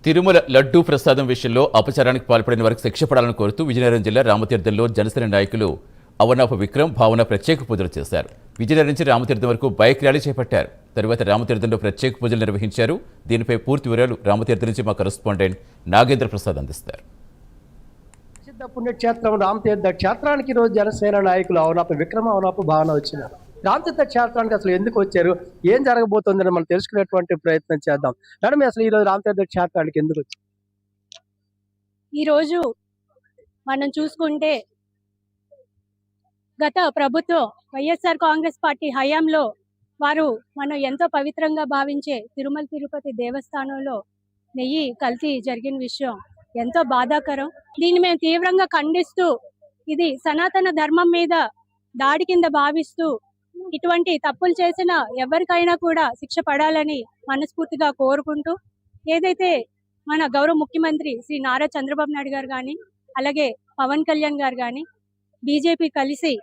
తిరుమల లడ్డూ ప్రసాదం విషయంలో అపచారానికి పాల్పడిన వారికి శిక్ష పడాలని కోరుతూ విజయనగరం జిల్లా రామతీర్థంలో జనసేన నాయకులు అవనాప విక్రమ్ భావన ప్రత్యేక పూజలు చేశారు. విజయనగరం నుంచి రామతీర్థం వరకు బైక్ ర్యాలీ చేపట్టారు. తరువాత రామతీర్థంలో ప్రత్యేక పూజలు నిర్వహించారు. దీనిపై పూర్తి వివరాలు రామతీర్థం నుంచి మా కరెస్పాండెంట్ నాగేంద్ర ప్రసాద్ అందిస్తారు. ప్రసిద్ధ పుణ్యక్షేత్రం రామతీర్థ క్షేత్రానికి ఈరోజు జనసేన నాయకులు అవనాప విక్రమ అవనాప భావన వచ్చినారు. రామతీర్థ క్షేత్రానికి అసలు ఎందుకు వచ్చారు, ఏం జరగబోతుందని మనం తెలుసుకునేటువంటి ప్రయత్నం చేద్దాం. మేడం, అసలు ఈరోజు రామతీర్థ క్షేత్రానికి ఎందుకు వచ్చారు? ఈరోజు మనం చూసుకుంటే గత ప్రభుత్వం వైఎస్ఆర్ కాంగ్రెస్ పార్టీ హయాంలో వారు మనం ఎంతో పవిత్రంగా భావించే తిరుమల తిరుపతి దేవస్థానంలో నెయ్యి కల్తీ జరిగిన విషయం ఎంతో బాధాకరం. దీన్ని మేము తీవ్రంగా ఖండిస్తూ ఇది సనాతన ధర్మం మీద దాడి కింద భావిస్తూ ఇటువంటి తప్పులు చేసిన ఎవరికైనా కూడా శిక్ష పడాలని మనస్ఫూర్తిగా కోరుకుంటూ, ఏదైతే మన గౌరవ ముఖ్యమంత్రి శ్రీ నారా చంద్రబాబు నాయుడు గారు కానీ అలాగే పవన్ కళ్యాణ్ గారు కానీ బీజేపీ కలిసి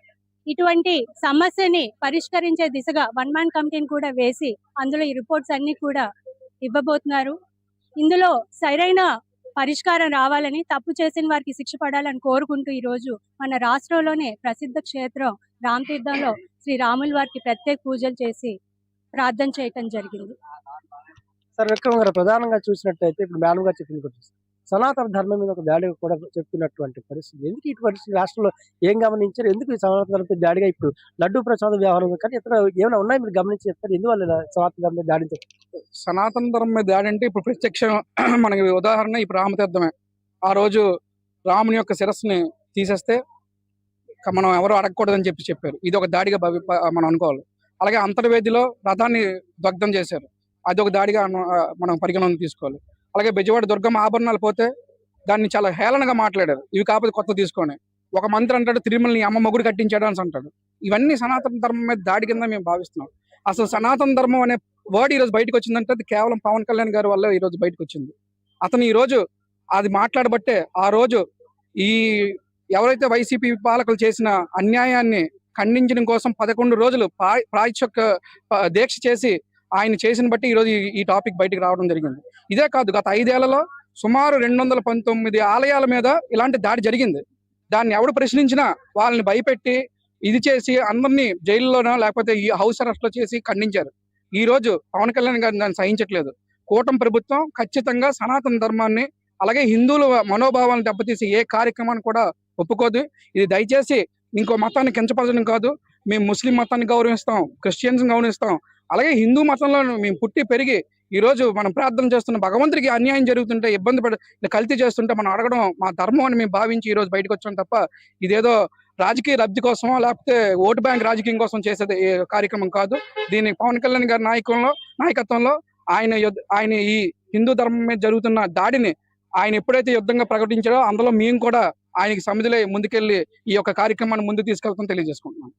ఇటువంటి సమస్యని పరిష్కరించే దిశగా వన్ మ్యాన్ కమిటీని కూడా వేసి అందులో ఈ రిపోర్ట్స్ అన్ని కూడా ఇవ్వబోతున్నారు. ఇందులో సరైన పరిష్కారం రావాలని, తప్పు చేసిన వారికి శిక్ష పడాలని కోరుకుంటూ ఈరోజు మన రాష్ట్రంలోనే ప్రసిద్ధ క్షేత్రం రామతీర్థంలో శ్రీ రాముల వారికి ప్రత్యేక పూజలు చేసి ప్రార్థన చేయటం జరిగింది. సార్ విక్రమ్ గారు, ప్రధానంగా చూసినట్టయితే ఇప్పుడు మేడం గారు చెప్పింది సనాతన ధర్మం మీద ఒక దాడి కూడా చెప్తున్నటువంటి పరిస్థితి. ఎందుకు ఇటువంటి రాష్ట్రంలో ఏం గమనించారు? ఎందుకు ఈ సనాతన ధర్మం దాడిగా ఇప్పుడు లడ్డూ ప్రసాద వ్యవహారం కానీ ఇతర ఏమైనా ఉన్నాయి మీరు గమనించి చెప్తారు? ఎందువల్ల సనాతన ధర్మం దాడి? సనాతన ధర్మం మీద దాడి అంటే ఇప్పుడు ప్రత్యక్షం మనకి ఉదాహరణ ఇప్పుడు రామతీర్థమే. ఆ రోజు రాముని యొక్క శిరస్సుని తీసేస్తే మనం ఎవరు అడగకూడదని చెప్పారు. ఇది ఒక దాడిగా మనం అనుకోవాలి. అలాగే అంతర్వేదిలో రథాన్ని దగ్ధం చేశారు, అది ఒక దాడిగా మనం పరిగణన తీసుకోవాలి. అలాగే బెజవాడ దుర్గమ్మ ఆభరణాలు పోతే దాన్ని చాలా హేళనగా మాట్లాడారు. ఇవి కాకపోతే కొత్త తీసుకొని ఒక మంత్రి అంటాడు తిరుమలని అమ్మ మొగుడు కట్టించాడు అని అంటాడు. ఇవన్నీ సనాతన ధర్మం మీద దాడి కింద మేము భావిస్తున్నాం. అసలు సనాతన ధర్మం అనే వర్డ్ ఈరోజు బయటకు వచ్చిందంటే అది కేవలం పవన్ కళ్యాణ్ గారి వల్ల ఈరోజు బయటకు వచ్చింది. అతను ఈరోజు అది మాట్లాడబట్టే ఆ రోజు ఈ ఎవరైతే వైసీపీ పాలకులు చేసిన అన్యాయాన్ని ఖండించడం కోసం 11 రోజులు ప్రాయశ్చిత్త దీక్ష చేసి ఆయన చేసిన బట్టి ఈరోజు ఈ టాపిక్ బయటకు రావడం జరిగింది. ఇదే కాదు, గత 5 ఏళ్లలో సుమారు 219 ఆలయాల మీద ఇలాంటి దాడి జరిగింది. దాన్ని ఎవడు ప్రశ్నించినా వాళ్ళని భయపెట్టి ఇది చేసి అందరినీ జైల్లోనో లేకపోతే ఈ హౌస్ అరెస్ట్ లో చేసి ఖండించారు. ఈ రోజు పవన్ కళ్యాణ్ గారిని దాన్ని సహించట్లేదు. కూటమి ప్రభుత్వం ఖచ్చితంగా సనాతన ధర్మాన్ని అలాగే హిందువుల మనోభావాలను దెబ్బతీసి ఏ కార్యక్రమాన్ని కూడా ఒప్పుకోదు. ఇది దయచేసి ఇంకో మతాన్ని కించపరచడం కాదు. మేము ముస్లిం మతాన్ని గౌరవిస్తాం, క్రిస్టియన్స్ గౌరవిస్తాం, అలాగే హిందూ మతంలో మేము పుట్టి పెరిగి ఈ రోజు మనం ప్రార్థన చేస్తున్న భగవంతుడికి అన్యాయం జరుగుతుంటే ఇబ్బంది పడి కల్తీ చేస్తుంటే మనం అడగడం మా ధర్మం అని మేము భావించి ఈ రోజు బయటకు వచ్చాం తప్ప ఇదేదో రాజకీయ లబ్ధి కోసమో లేకపోతే ఓటు బ్యాంక్ రాజకీయం కోసం చేసేది కార్యక్రమం కాదు. దీన్ని పవన్ కళ్యాణ్ గారి నాయకత్వంలో ఆయన ఈ హిందూ ధర్మం మీద జరుగుతున్న దాడిని ఆయన ఎప్పుడైతే యుద్ధంగా ప్రకటించారో అందులో మేము కూడా ఆయనకి సమిధిలో ముందుకెళ్లి ఈ యొక్క కార్యక్రమాన్ని ముందుకు తీసుకెళ్తాం తెలియజేసుకుంటున్నాం.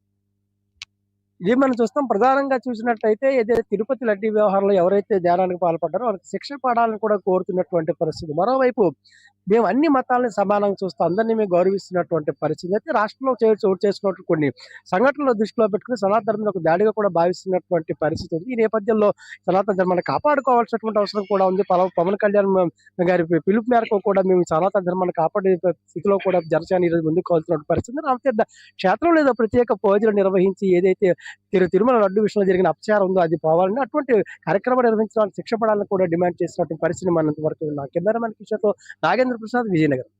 ఇది మనం చూస్తాం. ప్రధానంగా చూసినట్టయితే ఏదైతే తిరుపతి లడ్డీ వ్యవహారంలో ఎవరైతే ధ్యానానికి పాల్పడ్డారో వాళ్ళకి శిక్ష పడాలని కూడా కోరుతున్నటువంటి పరిస్థితి. మరోవైపు మేము అన్ని మతాలని సమానంగా చూస్తాం, అందరినీ మేము గౌరవిస్తున్నటువంటి పరిస్థితి అయితే రాష్ట్రంలో చోటు చేసుకున్నట్టు కొన్ని సంఘటనలు దృష్టిలో పెట్టుకుని సనాతన ధర్మం ఒక దాడిగా కూడా భావిస్తున్నటువంటి పరిస్థితి ఉంది. ఈ నేపథ్యంలో సనాతన ధర్మాన్ని కాపాడుకోవాల్సినటువంటి అవసరం కూడా ఉంది. పవన్ కళ్యాణ్ గారి పిలుపు మేరకు కూడా మేము సనాతన ధర్మాన్ని కాపాడే స్థితిలో కూడా జనసేన ఈరోజు ముందుకు వెళ్తున్న పరిస్థితి. రామతీర్థ క్షేత్రంలో ఏదో ప్రత్యేక పూజలు నిర్వహించి ఏదైతే తిరుమల లడ్డు విషయంలో జరిగిన అపచారం ఉందో అది పోవాలని, అటువంటి కార్యక్రమం నిర్వహించడానికి శిక్ష పడాలని కూడా డిమాండ్ చేసినటువంటి పరిస్థితి మనంత వరకు. కెమెరామెన్ కిషోర్తో నాగేంద్ర ప్రసాద్, విజయనగరం.